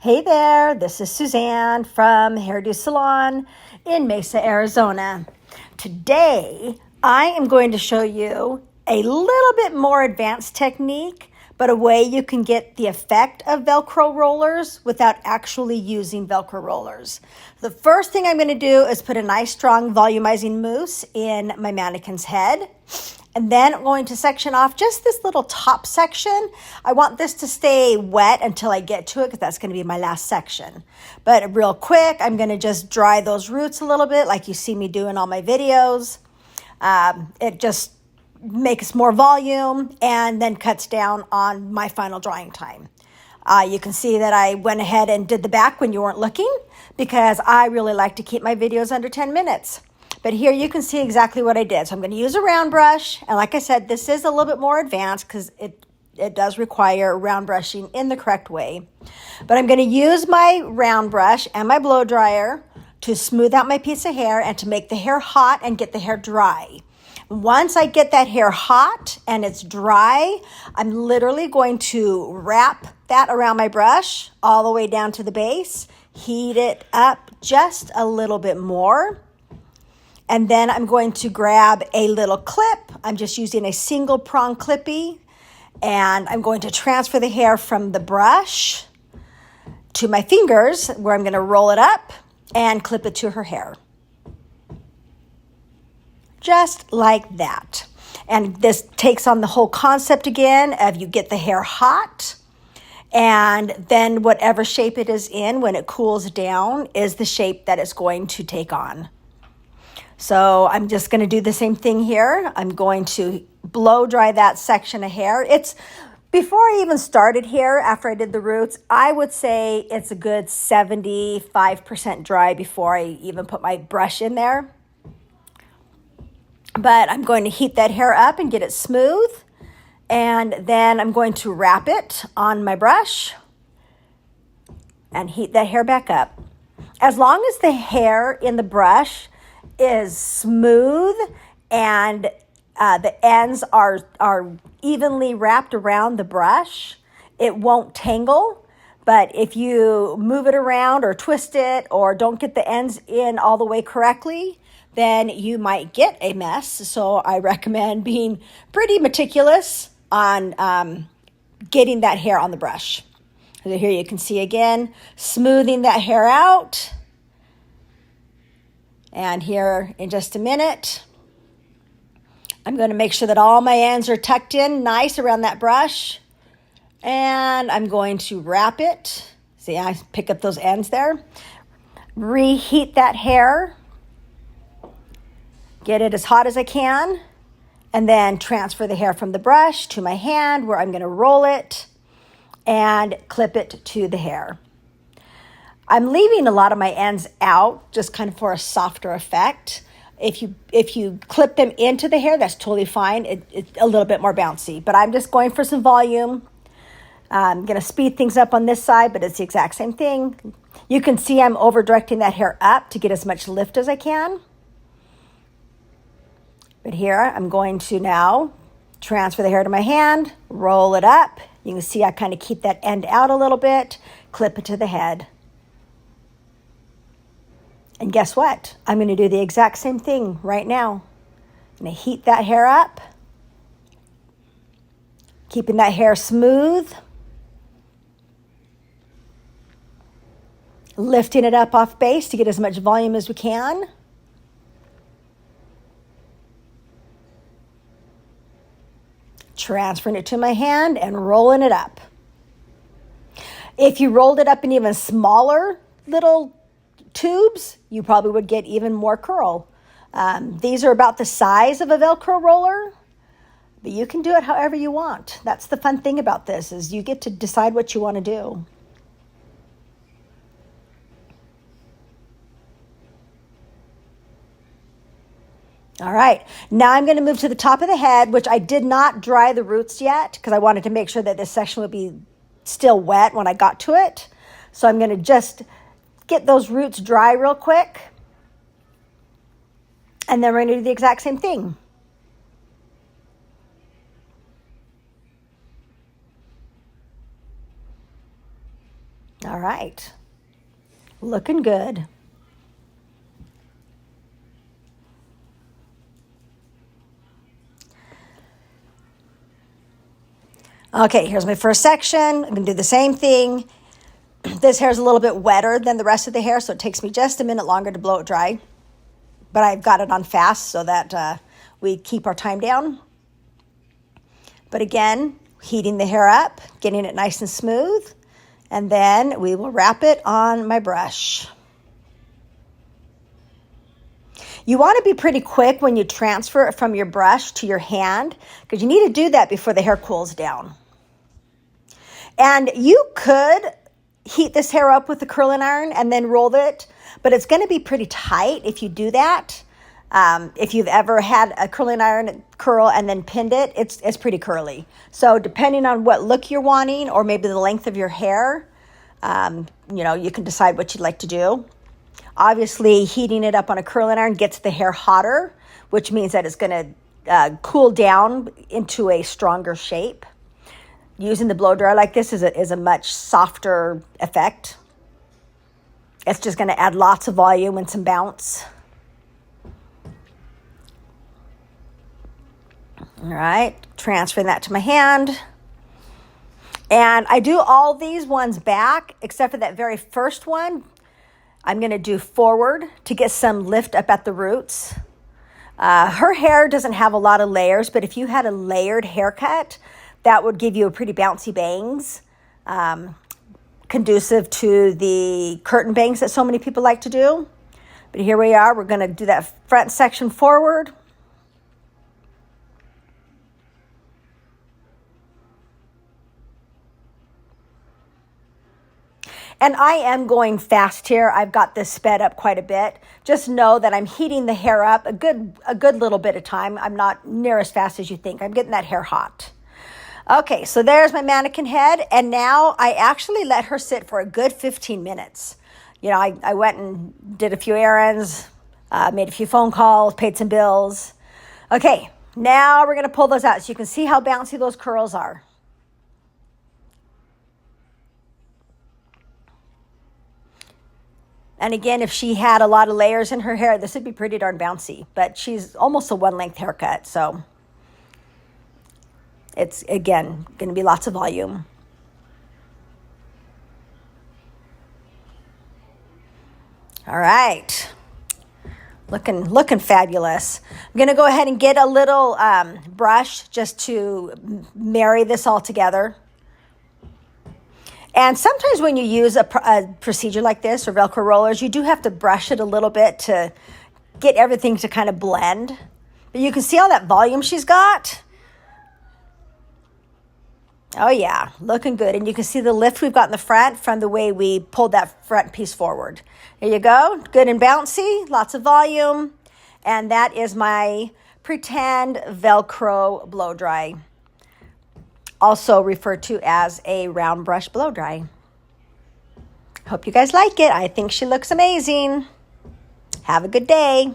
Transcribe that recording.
Hey there, this is Suzanne from Hairdo Salon in Mesa, Arizona. Today, I am going to show you a little bit more advanced technique, but a way you can get the effect of Velcro rollers without actually using Velcro rollers. The first thing I'm going to do is put a nice strong volumizing mousse in my mannequin's head. And then I'm going to section off just this little top section. I want this to stay wet until I get to it because that's going to be my last section. But real quick, I'm going to just dry those roots a little bit like you see me do in all my videos. It just makes more volume and then cuts down on my final drying time. You can see that I went ahead and did the back when you weren't looking because I really like to keep my videos under 10 minutes. But here you can see exactly what I did. So I'm going to use a round brush. And like I said, this is a little bit more advanced because it does require round brushing in the correct way. But I'm going to use my round brush and my blow dryer to smooth out my piece of hair and to make the hair hot and get the hair dry. Once I get that hair hot and it's dry, I'm literally going to wrap that around my brush all the way down to the base, heat it up just a little bit more. And then I'm going to grab a little clip. I'm just using a single prong clippy. And I'm going to transfer the hair from the brush to my fingers where I'm going to roll it up and clip it to her hair. Just like that. And this takes on the whole concept again of you get the hair hot. And then whatever shape it is in when it cools down is the shape that it's going to take on. So I'm just going to do the same thing here. I'm going to blow dry that section of hair. It's before I even started here, after I did the roots, I would say it's a good 75% dry before I even put my brush in there. But I'm going to heat that hair up and get it smooth. And then I'm going to wrap it on my brush and heat that hair back up. As long as the hair in the brush is smooth and the ends are evenly wrapped around the brush, it won't tangle. But if you move it around or twist it or don't get the ends in all the way correctly, then you might get a mess. So I recommend being pretty meticulous on getting that hair on the brush. So here you can see again, smoothing that hair out. And here in just a minute, I'm going to make sure that all my ends are tucked in nice around that brush. And I'm going to wrap it. See, I pick up those ends there. Reheat that hair. Get it as hot as I can. And then transfer the hair from the brush to my hand where I'm going to roll it and clip it to the hair. I'm leaving a lot of my ends out just kind of for a softer effect. If you clip them into the hair, that's totally fine. It's a little bit more bouncy, but I'm just going for some volume. I'm going to speed things up on this side, but it's the exact same thing. You can see I'm over directing that hair up to get as much lift as I can. But here I'm going to now transfer the hair to my hand, roll it up. You can see I kind of keep that end out a little bit, clip it to the head. And guess what? I'm going to do the exact same thing right now. I'm going to heat that hair up, keeping that hair smooth, lifting it up off base to get as much volume as we can. Transferring it to my hand and rolling it up. If you rolled it up in even smaller little tubes, you probably would get even more curl. These are about the size of a Velcro roller, but you can do it however you want. That's the fun thing about this, is you get to decide what you want to do. All right, now I'm going to move to the top of the head, which I did not dry the roots yet because I wanted to make sure that this section would be still wet when I got to it. So I'm going to just get those roots dry real quick. And then we're going to do the exact same thing. All right. Looking good. Okay, here's my first section. I'm going to do the same thing. This hair is a little bit wetter than the rest of the hair, so it takes me just a minute longer to blow it dry. But I've got it on fast so that we keep our time down. But again, heating the hair up, getting it nice and smooth, and then we will wrap it on my brush. You want to be pretty quick when you transfer it from your brush to your hand because you need to do that before the hair cools down. And you could heat this hair up with a curling iron and then roll it, but it's going to be pretty tight if you do that. If you've ever had a curling iron curl and then pinned it, it's pretty curly. So depending on what look you're wanting or maybe the length of your hair, you can decide what you'd like to do. Obviously, heating it up on a curling iron gets the hair hotter, which means that it's going to cool down into a stronger shape. Using the blow dryer like this is a much softer effect. It's just going to add lots of volume and some bounce. All right, transferring that to my hand. And I do all these ones back, except for that very first one. I'm going to do forward to get some lift up at the roots. Her hair doesn't have a lot of layers, but if you had a layered haircut, that would give you a pretty bouncy bangs, conducive to the curtain bangs that so many people like to do. But here we are. We're going to do that front section forward. And I am going fast here. I've got this sped up quite a bit. Just know that I'm heating the hair up a good little bit of time. I'm not near as fast as you think. I'm getting that hair hot. Okay, so there's my mannequin head. And now I actually let her sit for a good 15 minutes. I went and did a few errands, made a few phone calls, paid some bills. Okay, now we're going to pull those out so you can see how bouncy those curls are. And again, if she had a lot of layers in her hair, this would be pretty darn bouncy. But she's almost a one-length haircut, so it's, again, going to be lots of volume. All right. Looking fabulous. I'm going to go ahead and get a little brush just to marry this all together. And sometimes when you use a procedure like this or Velcro rollers, you do have to brush it a little bit to get everything to kind of blend. But you can see all that volume she's got. Oh yeah, looking good. And you can see the lift we've got in the front from the way we pulled that front piece forward. There you go, good and bouncy, lots of volume. And that is my pretend Velcro blow dry. Also referred to as a round brush blow dry. Hope you guys like it. I think she looks amazing. Have a good day.